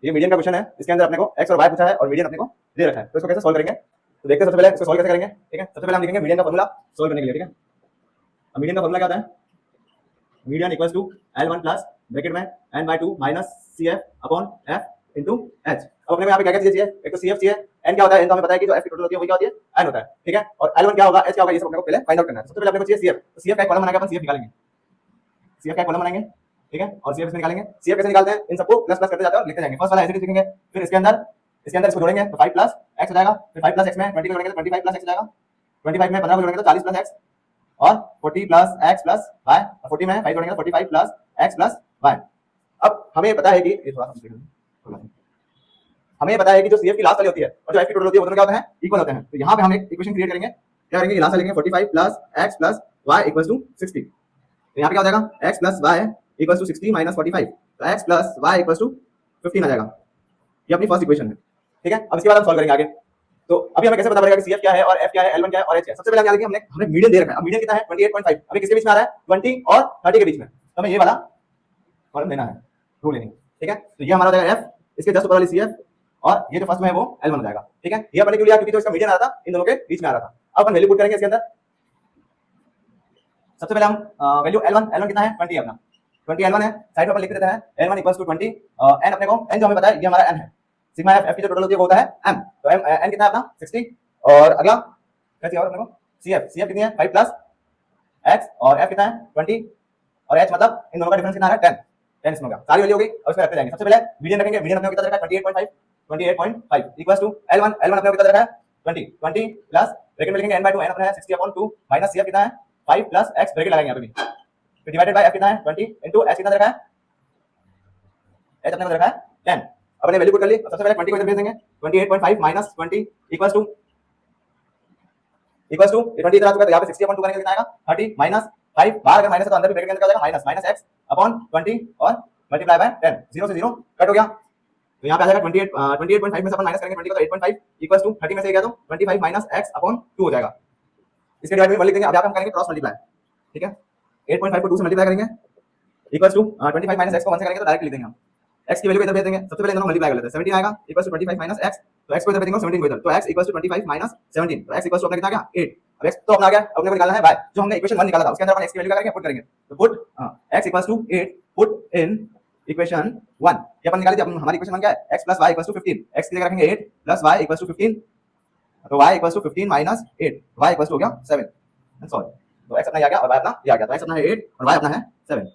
ये मीडियन का क्वेश्चन है, इसके अंदर अपने को x और y पूछा है और मीडियन अपने को दे रखा है, तो इसको कैसे सॉल्व करेंगे तो देखते हैं। सबसे पहले इसको सॉल्व कैसे करेंगे, ठीक है। सबसे पहले हम लिखेंगे मीडियन का फॉर्मूला सॉल्व करने के लिए, ठीक है। अब मीडियन का फॉर्मूला क्या होता है, median equals to L1 plus bracket में n/2 minus CF upon F into H। अब अपने को यहाँ पे क्या क्या चाहिए, एक तो CF चाहिए, n क्या होता है, n तो हमें पता है कि जो F की टोटल होती है वो क्या होती है n होता है, ठीक है। और L1 क्या होगा, H क्या होगा, ये सब अपने को पहले फाइंड आउट करना है। सबसे पहले अपने को चाहिए CF, तो CF का एक कॉलम बनाएंगे अपन, CF निकालेंगे, CF का एक कॉलम बनाएंगे, ठीक है। और CF इसमें निकालेंगे। CF कैसे निकालते हैं, इन सबको प्लस प्लस करते जाते हैं और लिखते जाएंगे। फर्स्ट वाला ऐसे लिखेंगे, फिर इसके अंदर इसको जोड़ेंगे तो 5 प्लस x हो जाएगा, फिर 5 प्लस x में 20 को जोड़ेंगे तो 25 प्लस x हो जाएगा, 25 में 15 को जोड़ेंगे तो 40 प्लस x और 40 प्लस x प्लस y, 40 में 5 जोड़ेंगे तो 45 प्लस x प्लस y। अब हमें पता है कि ये हमें पता है कि जो CF की लास्ट वाली होती है और जो F की टोटल होती है वो दोनों क्या होते हैं, इक्वल होते हैं। तो यहाँ पे हम एक इक्वेशन क्रिएट करेंगे, क्या करेंगे, लास्ट वाले लिखेंगे 45 plus x plus y equals to 60। तो यहाँ पे क्या हो जाएगा, x plus y equals to 60 minus 45, तो x plus y equals to 15 आ जाएगा। ये अपनी फर्स्ट इक्वेशन है, ठीक है। अब इसके बाद हम सॉल्व करेंगे आगे। तो अभी हमें कैसे पता पड़ेगा कि CF क्या है और F क्या है, L1 क्या है और H क्या है। सबसे पहले हम याद रखेंगे हमने मीडियन दे रखा है। अब मीडियन कितना है 28.5, अभी किसके बीच में आ रहा है 20 और 30 के बीच में, तो हमें ये वाला कॉलम लेना है, रो लेनी है, ठीक है। तो ये हमारा हो जाएगा F, इसके जस्ट ऊपर वाली CF और ये जो फर्स्ट में है वो L1 हो जाएगा, ठीक है। ये अपने क्यों लिया, क्योंकि जो इसका मीडियन आ रहा था इन दोनों के बीच में आ रहा था। अब अपन वैल्यू पुट करेंगे इसके अंदर। सबसे पहले हम वैल्यू L1 कितना है 20 अपना 20 L1 है, साइड में अपन लिख देते हैं L1 इक्वल्स टू 20, n अपने को n जो हमें पता है ये हमारा n है, सिग्मा f की जो टोटल होती है वो होता है m, तो n कितना है अपना 60। और अगला क्या चाहिए और अपने को CF कितनी है 5 प्लस x और f कितना है 20 और h मतलब इन दोनों का डिफरेंस कितना है 10 इसमें होगा। सारी वैल्यू हो गई और इसमें रखते जाएंगे। सबसे पहले मीडियन रखेंगे, मीडियन अपने को कितना रखा है 28.5 इक्वल्स टू L1 अपने को कितना रखा है 20 प्लस ब्रैकेट में लिखेंगे n/2 n अपना है 60/2 माइनस CF कितना है 5 प्लस x ब्रैकेट लगाएंगे यहाँ पे भी, फिर डिवाइडेड बाय f कितना है 20 इनटू h कितना रखा है, h अपने को रखा है 10। अपने वैल्यू पुट कर ली। सबसे पहले 20 को इधर भेज देंगे, 28.5 माइनस 20 इक्वल्स टू 20 इधर आ चुका है तो यहाँ पे 60/2 करेंगे कितना आएगा 30 माइनस 5, बाहर अगर माइनस है तो अंदर भी ब्रैकेट के अंदर क्या हो जाएगा माइनस x अपॉन 20 और मल्टीप्लाई बाय 10, 0 से 0 कट हो गया। तो यहाँ पे आ जाएगा 28.5 में से अपन माइनस करेंगे 20 को तो 8.5 इक्वल्स टू 30 में से गया तो 25 माइनस x अपॉन 2 हो जाएगा। इसके डिवाइड में 1 लिख देंगे। अब यहाँ पे हम करेंगे क्रॉस मल्टीप्लाई, ठीक है। 8.5 को 2 से मल्टीप्लाई करेंगे इक्वल्स टू 25 माइनस x को 1 से करेंगे तो डायरेक्ट लिख देंगे हम। x की वैल्यू इधर भेज देंगे। सबसे पहले दोनों मल्टीप्लाई कर लेते हैं, 17 आएगा इक्वल्स टू 25 माइनस x, तो x को इधर भेज देंगे 17 को इधर, तो x इक्वल्स टू 25 माइनस 17, तो x इक्वल्स टू अपना कितना आ गया 8। अब x तो अपना आ गया, अपने को निकालना है y, जो हमने इक्वेशन 1 निकाला था उसके अंदर अपन x की वैल्यू क्या करेंगे पुट करेंगे, तो put x equals to 8 put in equation 1। ये अपन निकाली थी, अपन हमारी इक्वेशन 1 क्या है x plus y equals to 15, x की जगह रखेंगे 8 प्लस y इक्वल्स टू 15, तो y equals to 15 minus 8, y equals to हो गया 7 एंड सॉल्व। तो x अपना ये आ गया और y अपना ये आ गया, तो x अपना है 8 और y अपना है 7।